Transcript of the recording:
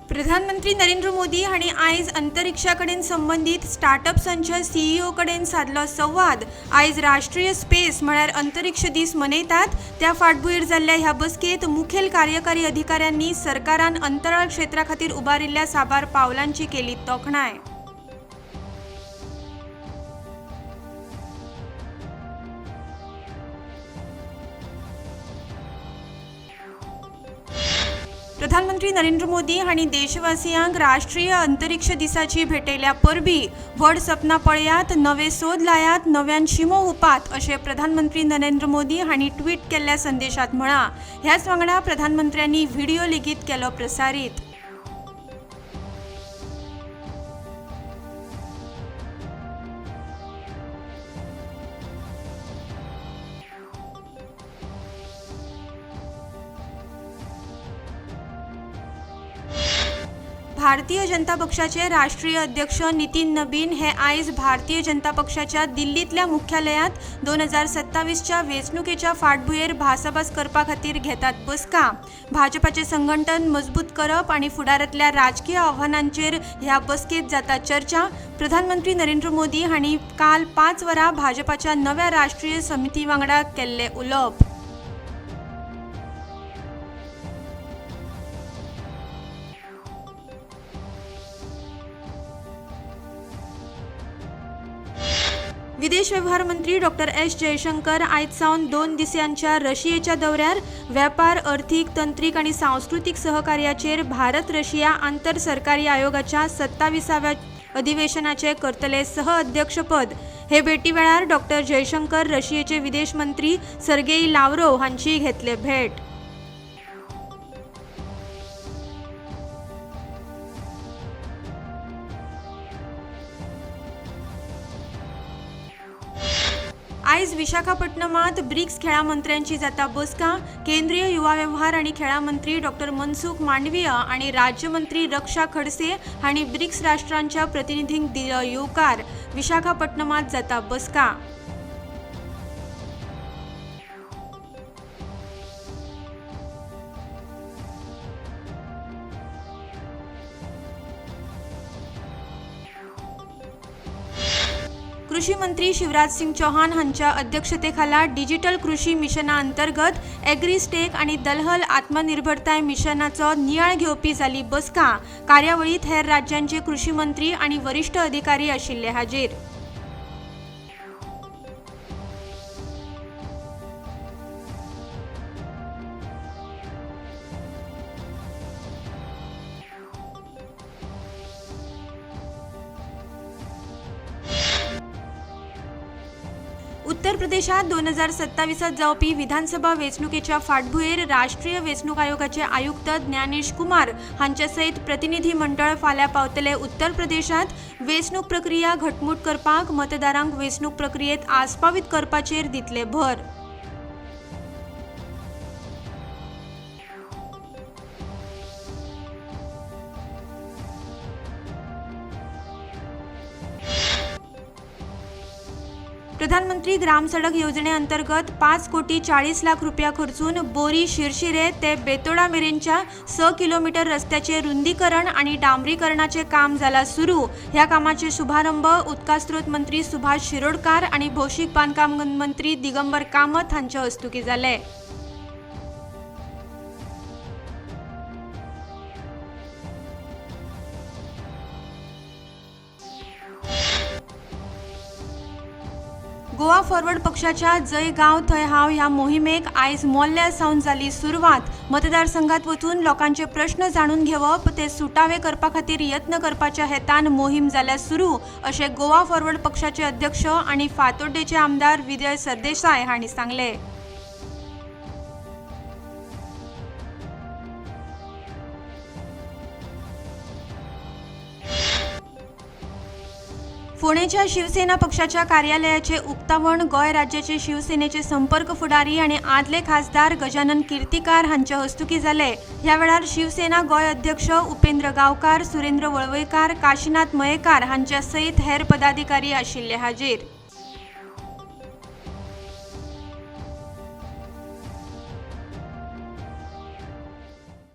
प्रधानमंत्री नरेंद्र मोदी हांणी आयज अंतरिक्षाकडेन संबंधित स्टार्टअप्सांच्या सीईओ कडेन साधलो संवाद। आयज राष्ट्रीय स्पेस म्हळ्यार अंतरिक्ष दीस मनयतात। त्या फाटभुंयेर जाल्ल्या ह्या बसकेत मुखेल कार्यकारी अधिकाऱ्यांनी सरकारान अंतराळ क्षेत्रा खातीर उबारिल्ल्या साबार पावलांची केली तोखणाय। प्रधानमंत्री नरेंद्र मोदी हांणी देशवासियांक राष्ट्रीय अंतरिक्ष दिसाची भेटयल्या परबीं व्हड सपनां पळयात, नवे सोद लायात, नव्यान शिमो हुपात अशें प्रधानमंत्री नरेंद्र मोदी हांणी ट्वीट केल्ल्या संदेशांत म्हळां। ह्याच वांगडा प्रधानमंत्र्यांनी व्हिडिओ लेगीत केलो प्रसारीत। भारतीय जनता पक्षाचे राष्ट्रीय अध्यक्ष नितीन नबीन हे आयज भारतीय जनता पक्षाच्या दिल्लीतल्या मुख्यालयात 2027च्या वेंचणुकेच्या फाटभुंयेर भासाभास करपा खातीर घेतात बसका। भाजपाचे संघटन मजबूत करप आनी फुडारांतल्या राजकीय आव्हानांचेर ह्या बसकेत जाता चर्चा। प्रधानमंत्री नरेंद्र मोदी हांणी काल 5 वरां भाजपाच्या नव्या राष्ट्रीय समिती वांगडा केल्ले उलोवप। विदेश व्यवहार मंत्री डॉक्टर एस जयशंकर आयज सावन 2 दिसांच्या रशियेच्या दौऱ्यार वेपार, अर्थीक, तंत्रीक आनी सांस्कृतीक सहकार्याचेर भारत रशिया आंतर सरकारी आयोगाच्या 27व्या अधिवेशनाचे करतले सहअध्यक्षपद। हे भेटी वेळार डॉक्टर जयशंकर रशियेचे विदेश मंत्री सर्गेई लाव्रोव हांची घेतले भेट। आयज विशाखापट्टणमात ब्रिक्स खेळा मंत्र्यांची जाता बसका। केंद्रीय युवा वेव्हार आनी खेळा मंत्री डॉक्टर मनसुख मांडवीय आनी राज्यमंत्री रक्षा खडसे हांणी ब्रिक्स राष्ट्रांच्या प्रतिनिधींक दिलो येवकार। विशाखापट्टणमात जाता बसका। कृषी मंत्री शिवराज सिंग चौहान हांच्या अध्यक्षतेखाला डिजिटल कृषी मिशना अंतर्गत एग्रीस्टेक आनी दलहल आत्मनिर्भरताय मिशनाचो नियाळ घेवपी जाली बसका। कार्यावळीत हेर राज्यांचे कृषी मंत्री आनी वरिष्ठ अधिकारी आशिल्ले हाजीर। उत्तर प्रदेशात 2027 जावपी विधानसभा वेंचणुकेच्या फाटभुंयेर राष्ट्रीय वेंचणूक आयोगाचे आयुक्त ज्ञानेश कुमार हांचे सयत प्रतिनिधी मंडळ फाल्यां पावतले। उत्तर प्रदेशात वेंचणूक प्रक्रिया घटमूट करपाक मतदारांक वेंचणूक प्रक्रियेत आस्पावीत करपाचेर दितले भर। प्रधानमंत्री ग्राम सडक योजने अंतर्गत 5,40 लाख रुपया खर्चून बोरी शिरशिरे ते बेतोडा मेरेनच्या 6 किलोमीटर रस्त्याचे रुंदीकरण आणि डांबरीकरणाचे काम जाला सुरू। ह्या कामाचे शुभारंभ उदकास्त्रोत मंत्री सुभाष शिरोडकार आणि भौशीक बांधकाम मंत्री दिगंबर कामत हांच्या हस्तुकी जाले। गोवा फॉरवर्ड पक्षाच्या जय गांव थंय हांव ह्या मोहिमेक आयज मोल्ल्या सावन जाली सुरवात। मतदारसंघात वचून लोकांचे प्रश्न जाणून घेवप ते सुटावे करपा खातीर यत्न करपाच्या हेतान मोहीम जाल्या सुरू अशें गोवा फॉरवर्ड पक्षाचे अध्यक्ष आनी फातोड्डेचे आमदार विजय सरदेसाय हांणी सांगले। फोंडेच्या शिवसेना पक्षाच्या कार्यालयाचे उक्तावण गोंय राज्याचे शिवसेनेचे संपर्क फुडारी आणि आदले खासदार गजानन कीर्तीकार हांच्या हस्तुकी जाले। ह्या वेळार शिवसेना गोंय अध्यक्ष उपेंद्र गांवकार, सुरेंद्र वळवयकार, काशीनाथ मयेकार हांच्या सयत हेर पदाधिकारी आशिल्ले हाजीर।